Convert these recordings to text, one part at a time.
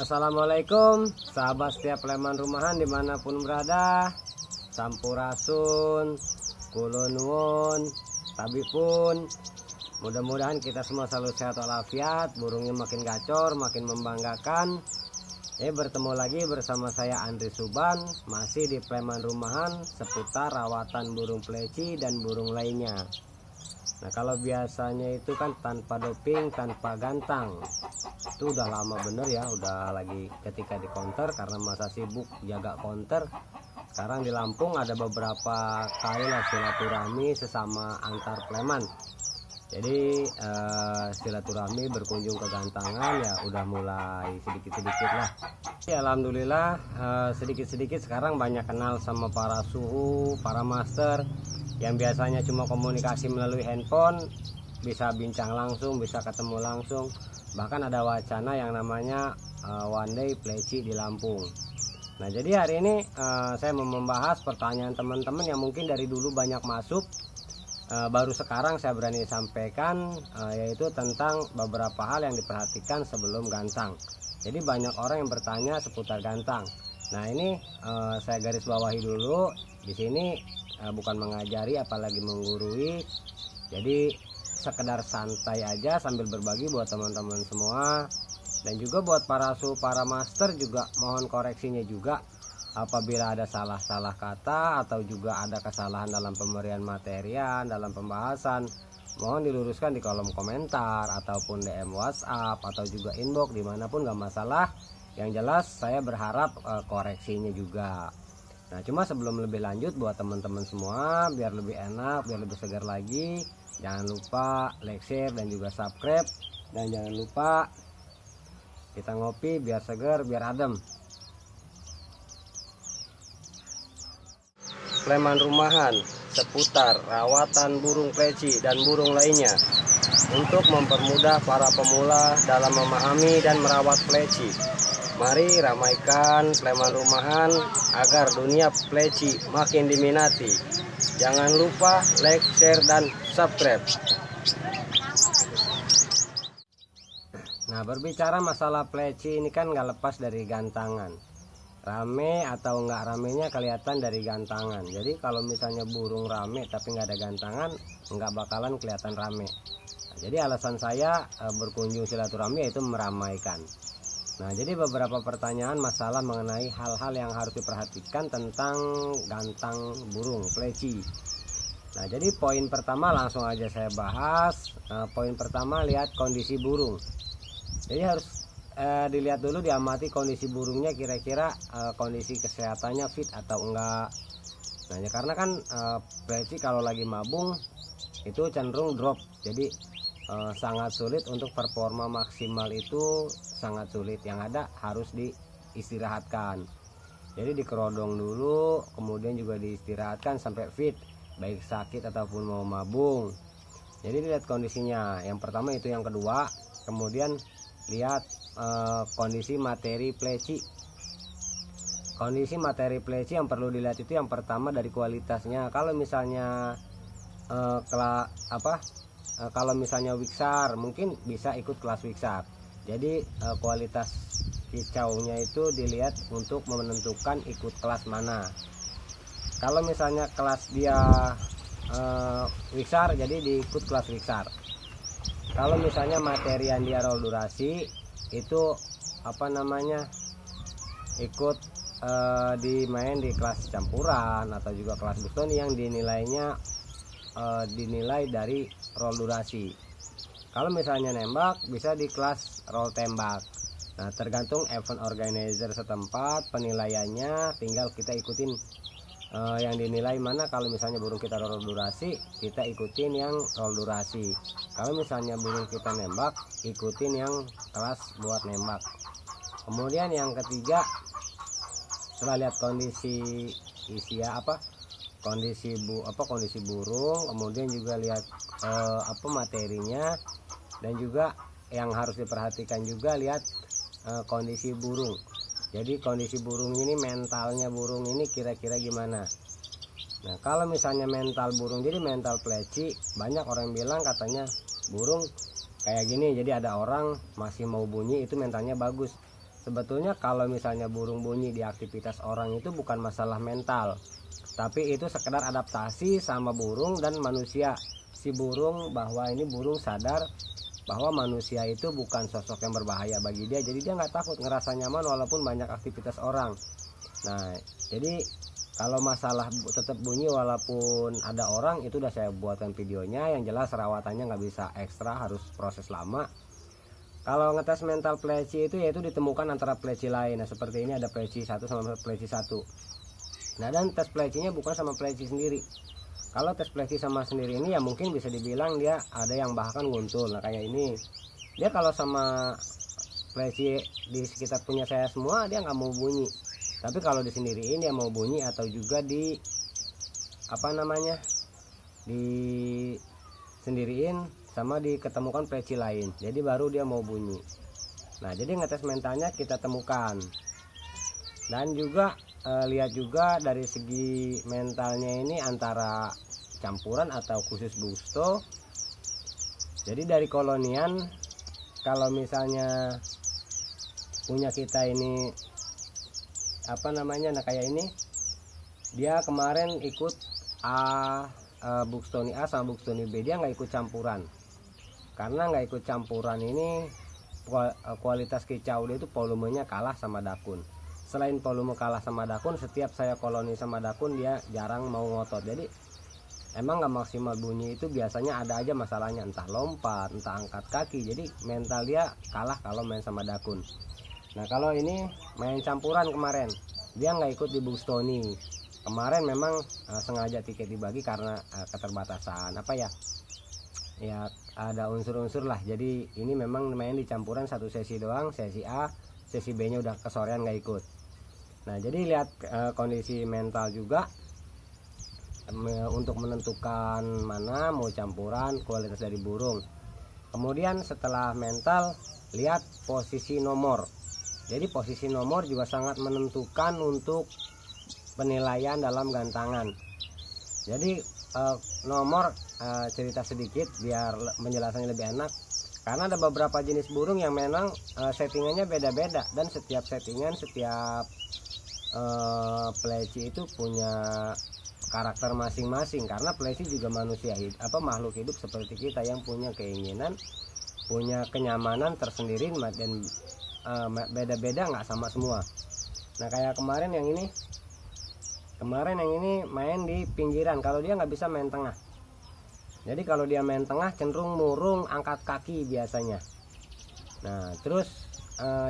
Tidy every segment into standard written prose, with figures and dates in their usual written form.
Assalamualaikum sahabat setiap Pleman Rumahan dimanapun berada. Sampurasun, kulonwon, tabipun. Mudah-mudahan kita semua selalu sehat walafiat, burungnya makin gacor, makin membanggakan. Bertemu lagi bersama saya Andri Suban, masih di Pleman Rumahan seputar rawatan burung pleci dan burung lainnya. Nah, kalau biasanya itu kan tanpa doping, tanpa gantang. Itu udah lama bener ya, udah lagi ketika di counter karena masa sibuk jaga counter. Sekarang di Lampung ada beberapa kali lah silaturahmi sesama antar Pleman. Jadi silaturahmi berkunjung ke gantangan ya udah mulai sedikit-sedikit lah. Ya, alhamdulillah sedikit-sedikit sekarang banyak kenal sama para suhu, para master yang biasanya cuma komunikasi melalui handphone, bisa bincang langsung, bisa ketemu langsung. Bahkan ada wacana yang namanya one day pleci di Lampung. Nah, jadi hari ini saya mau membahas pertanyaan teman-teman yang mungkin dari dulu banyak masuk, baru sekarang saya berani sampaikan, yaitu tentang beberapa hal yang diperhatikan sebelum gantang. Jadi banyak orang yang bertanya seputar gantang. Nah, ini saya garis bawahi dulu. Di sini bukan mengajari apalagi menggurui. Jadi sekedar santai aja sambil berbagi buat teman-teman semua. Dan juga buat para para master juga mohon koreksinya juga apabila ada salah-salah kata atau juga ada kesalahan dalam pemberian materian, dalam pembahasan, mohon diluruskan di kolom komentar ataupun DM WhatsApp atau juga inbox, dimanapun gak masalah. Yang jelas saya berharap koreksinya juga. Nah, cuma sebelum lebih lanjut buat teman-teman semua, biar lebih enak, biar lebih segar lagi, jangan lupa like, share, dan juga subscribe. Dan jangan lupa kita ngopi biar segar, biar adem. Pleman Rumahan seputar rawatan burung pleci dan burung lainnya untuk mempermudah para pemula dalam memahami dan merawat pleci. Mari ramaikan Pleman Rumahan agar dunia pleci makin diminati. Jangan lupa like, share, dan subscribe. Nah, berbicara masalah pleci ini kan nggak lepas dari gantangan. Rame atau nggak ramenya kelihatan dari gantangan. Jadi kalau misalnya burung rame tapi nggak ada gantangan, nggak bakalan kelihatan rame. Nah, jadi alasan saya berkunjung silaturahmi yaitu meramaikan. Nah, jadi beberapa pertanyaan masalah mengenai hal-hal yang harus diperhatikan tentang gantang burung pleci. Nah, jadi poin pertama langsung aja saya bahas. Poin pertama, lihat kondisi burung. Jadi harus dilihat dulu, diamati kondisi burungnya, kira-kira kondisi kesehatannya fit atau enggak. Nah, ya karena kan pleci kalau lagi mabung itu cenderung drop. Jadi sangat sulit untuk performa maksimal, itu sangat sulit. Yang ada harus diistirahatkan. Jadi dikerodong dulu, kemudian juga diistirahatkan sampai fit, baik sakit ataupun mau mabung. Jadi lihat kondisinya. Yang pertama itu. Yang kedua, kemudian lihat kondisi materi pleci. Kondisi materi pleci yang perlu dilihat itu yang pertama dari kualitasnya. Kalau misalnya kalau misalnya wiksar, mungkin bisa ikut kelas wiksar. Jadi kualitas kicaunya itu dilihat untuk menentukan ikut kelas mana. Kalau misalnya kelas dia wiksar, jadi diikut kelas wiksar. Kalau misalnya materi yang dia roll durasi itu ikut dimain di kelas campuran atau juga kelas Boston yang dinilainya dinilai dari roll durasi. Kalau misalnya nembak bisa di kelas roll tembak. Nah, tergantung event organizer setempat penilaiannya, tinggal kita ikutin yang dinilai mana. Kalau misalnya burung kita roll durasi, kita ikutin yang roll durasi. Kalau misalnya burung kita nembak, ikutin yang kelas buat nembak. Kemudian yang ketiga, setelah lihat kondisi kondisi burung, kemudian juga lihat materinya, dan juga yang harus diperhatikan juga lihat kondisi burung. Jadi kondisi burung ini, mentalnya burung ini kira-kira gimana. Nah, kalau misalnya mental burung, jadi mental pleci, banyak orang bilang katanya burung kayak gini, jadi ada orang masih mau bunyi itu mentalnya bagus. sebetulnya kalau misalnya burung bunyi di aktivitas orang itu bukan masalah mental, tapi itu sekedar adaptasi sama burung dan manusia. Si burung bahwa ini burung sadar bahwa manusia itu bukan sosok yang berbahaya bagi dia, jadi dia nggak takut, ngerasa nyaman walaupun banyak aktivitas orang. Nah, jadi kalau masalah tetap bunyi walaupun ada orang, itu udah saya buatkan videonya. Yang jelas perawatannya nggak bisa ekstra, harus proses lama. Kalau ngetes mental pleci itu yaitu ditemukan antara pleci lain. Nah, seperti ini ada pleci 1 sama pleci 1. Nah, dan tes plecinya bukan sama pleci sendiri. Kalau tes pleci sama sendiri ini ya mungkin bisa dibilang dia ada yang bahkan nguntul. Nah, kayak ini dia kalau sama pleci di sekitar punya saya semua dia nggak mau bunyi, tapi kalau di sendiriin dia mau bunyi, atau juga di apa namanya di sendiriin sama diketemukan pleci lain, jadi baru dia mau bunyi. Nah, jadi ngetes mentalnya kita temukan, dan juga lihat juga dari segi mentalnya ini antara campuran atau khusus busto. Jadi dari kolonian, kalau misalnya punya kita ini apa namanya, nah kayak ini dia kemarin ikut Buxtoni A sama Buxtoni B, dia nggak ikut campuran. Karena nggak ikut campuran ini kualitas kicau dia itu volumenya kalah sama dakun. Selain volume kalah sama dakun, setiap saya koloni sama dakun dia jarang mau ngotot. Jadi emang nggak maksimal bunyi, itu biasanya ada aja masalahnya, entah lompat, entah angkat kaki. Jadi mental dia kalah kalau main sama dakun. Nah, kalau ini main campuran kemarin, dia nggak ikut di Buxtoni. Kemarin memang sengaja tiket dibagi karena keterbatasan apa ya, ya ada unsur-unsur lah. Jadi ini memang main di campuran satu sesi doang, sesi A, sesi B nya udah kesorean nggak ikut. Nah, jadi lihat kondisi mental juga untuk menentukan mana mau campuran, kualitas dari burung. Kemudian setelah mental, lihat posisi nomor. Jadi posisi nomor juga sangat menentukan untuk penilaian dalam gantangan. Jadi nomor cerita sedikit biar penjelasannya lebih enak. Karena ada beberapa jenis burung yang memang settingannya beda-beda, dan setiap settingan, setiap pleci itu punya karakter masing-masing. Karena pleci juga manusia makhluk hidup seperti kita yang punya keinginan, punya kenyamanan tersendiri, dan beda-beda, nggak sama semua. Nah, kayak kemarin yang ini main di pinggiran. Kalau dia nggak bisa main tengah, jadi kalau dia main tengah cenderung murung, angkat kaki biasanya. Nah, terus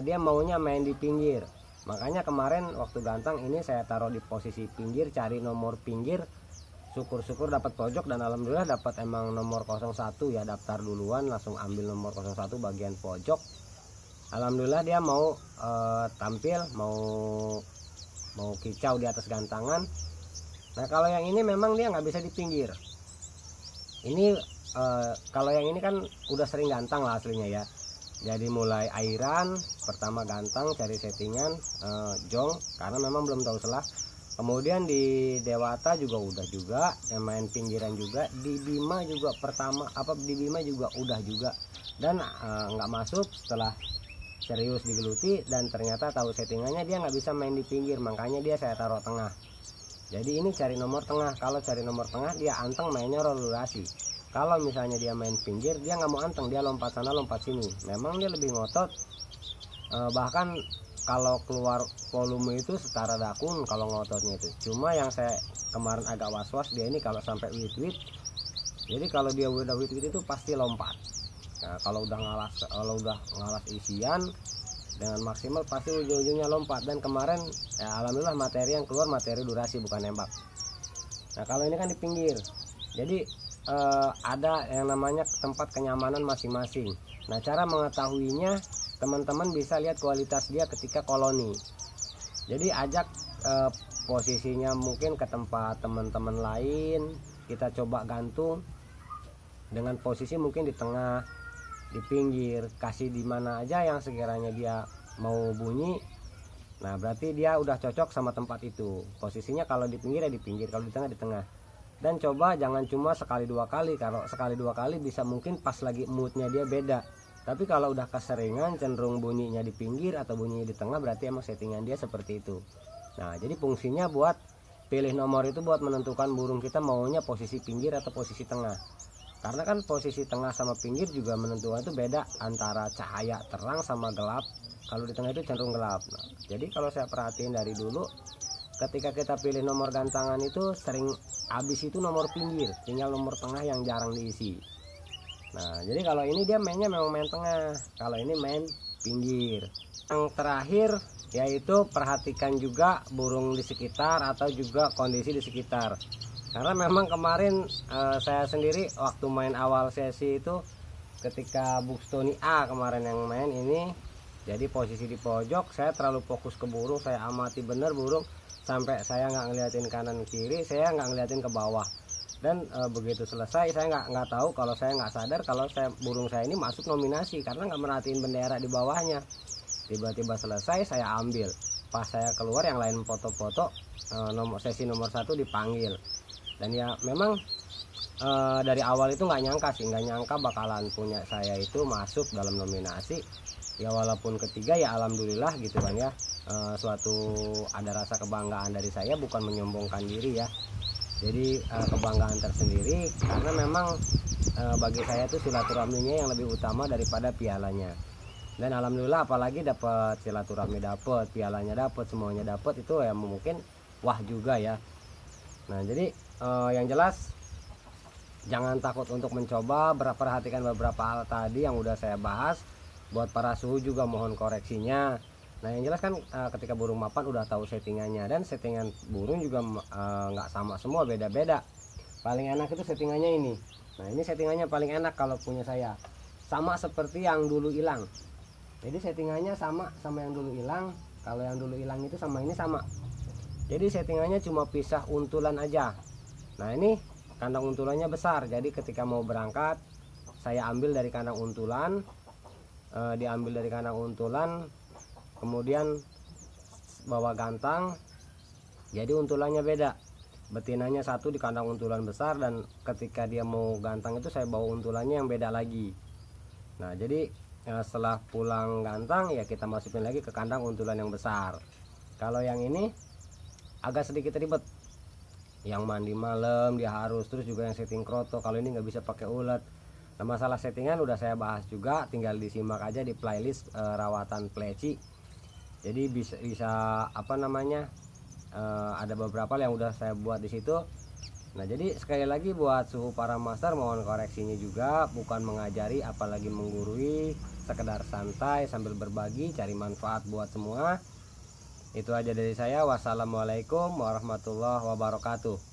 dia maunya main di pinggir. Makanya kemarin waktu gantang ini saya taruh di posisi pinggir, cari nomor pinggir. Syukur-syukur dapat pojok, dan alhamdulillah dapat emang nomor 01 ya. Daftar duluan, langsung ambil nomor 01 bagian pojok. Alhamdulillah dia mau tampil, mau kicau di atas gantangan. Nah, kalau yang ini memang dia nggak bisa di pinggir. Ini kalau yang ini kan udah sering gantang lah aslinya ya. Jadi mulai airan, pertama gantang, cari settingan jong, karena memang belum tahu selah. Kemudian di Dewata juga udah juga, yang main pinggiran juga. Di Bima juga di Bima juga udah juga. Dan nggak masuk setelah serius digeluti, dan ternyata tahu settingannya dia nggak bisa main di pinggir, makanya dia saya taruh tengah. Jadi ini cari nomor tengah. Kalau cari nomor tengah dia anteng, mainnya rolurasi. Kalau misalnya dia main pinggir, dia nggak mau anteng, dia lompat sana lompat sini. Memang dia lebih ngotot, bahkan kalau keluar volume itu setara dakun kalau ngototnya itu. Cuma yang saya kemarin agak was-was dia ini kalau sampai wit-wit. Jadi kalau dia udah wit-wit itu pasti lompat. Nah, kalau udah ngalas isian dengan maksimal pasti ujung-ujungnya lompat. Dan kemarin ya alhamdulillah materi yang keluar materi durasi, bukan nembak. Nah, kalau ini kan di pinggir, jadi ada yang namanya tempat kenyamanan masing-masing. Nah, cara mengetahuinya teman-teman bisa lihat kualitas dia ketika koloni. Jadi ajak posisinya mungkin ke tempat teman-teman lain, kita coba gantung dengan posisi mungkin di tengah, di pinggir, kasih di mana aja yang sekiranya dia mau bunyi. Nah, berarti dia udah cocok sama tempat itu. Posisinya kalau di pinggir ya di pinggir, kalau di tengah di tengah. Dan coba jangan cuma sekali dua kali. Kalau sekali dua kali bisa mungkin pas lagi moodnya dia beda, Tapi kalau udah keseringan cenderung bunyinya di pinggir atau bunyinya di tengah, berarti emang settingan dia seperti itu. Nah, jadi fungsinya buat pilih nomor itu buat menentukan burung kita maunya posisi pinggir atau posisi tengah. Karena kan posisi tengah sama pinggir juga menentukan itu beda antara cahaya terang sama gelap. Kalau di tengah itu cenderung gelap. Nah, jadi kalau saya perhatiin dari dulu, ketika kita pilih nomor gantangan itu sering habis itu nomor pinggir, tinggal nomor tengah yang jarang diisi. Nah, jadi kalau ini dia mainnya memang main tengah, kalau ini main pinggir. Yang terakhir yaitu perhatikan juga burung di sekitar atau juga kondisi di sekitar. Karena memang kemarin saya sendiri waktu main awal sesi itu, ketika Buxton A kemarin yang main ini, jadi posisi di pojok, saya terlalu fokus ke burung, saya amati bener burung sampai saya nggak ngeliatin kanan kiri, saya nggak ngeliatin ke bawah. Dan begitu selesai saya nggak tahu, kalau saya nggak sadar kalau burung saya ini masuk nominasi karena nggak merhatiin bendera di bawahnya. Tiba-tiba selesai saya ambil, pas saya keluar yang lain foto-foto, sesi nomor 1 dipanggil. Dan ya memang dari awal itu nggak nyangka bakalan punya saya itu masuk dalam nominasi. Ya walaupun ketiga ya alhamdulillah gitu kan ya, suatu ada rasa kebanggaan dari saya, bukan menyombongkan diri ya. Jadi kebanggaan tersendiri karena memang bagi saya itu silaturahminya yang lebih utama daripada pialanya. Dan alhamdulillah apalagi dapat silaturahmi, dapat pialanya, dapat semuanya, dapat itu ya mungkin wah juga ya. Nah, jadi yang jelas jangan takut untuk mencoba, perhatikan beberapa hal tadi yang udah saya bahas. Buat para suhu juga mohon koreksinya. Nah, yang jelas kan ketika burung mapan udah tahu settingannya, dan settingan burung juga nggak sama semua, beda-beda. Paling enak itu settingannya ini. Nah, ini settingannya paling enak kalau punya saya. Sama seperti yang dulu hilang. Jadi settingannya sama yang dulu hilang. Kalau yang dulu hilang itu sama ini sama. Jadi settingannya cuma pisah untulan aja. Nah, ini kandang untulannya besar. Jadi ketika mau berangkat saya ambil dari kandang untulan, diambil dari kandang untulan, kemudian bawa gantang, jadi untulannya beda, betinanya satu di kandang untulan besar, dan ketika dia mau gantang itu saya bawa untulannya yang beda lagi. Nah, jadi setelah pulang gantang ya kita masukin lagi ke kandang untulan yang besar. Kalau yang ini agak sedikit ribet, yang mandi malam dia harus, terus juga yang setting kroto, kalau ini nggak bisa pakai ulet. Nah, masalah settingan udah saya bahas juga, tinggal disimak aja di playlist rawatan pleci. Jadi bisa apa namanya, ada beberapa yang udah saya buat di situ. Nah, jadi sekali lagi buat suhu para master mohon koreksinya juga, bukan mengajari apalagi menggurui, sekedar santai sambil berbagi, cari manfaat buat semua. Itu aja dari saya. Wassalamualaikum warahmatullahi wabarakatuh.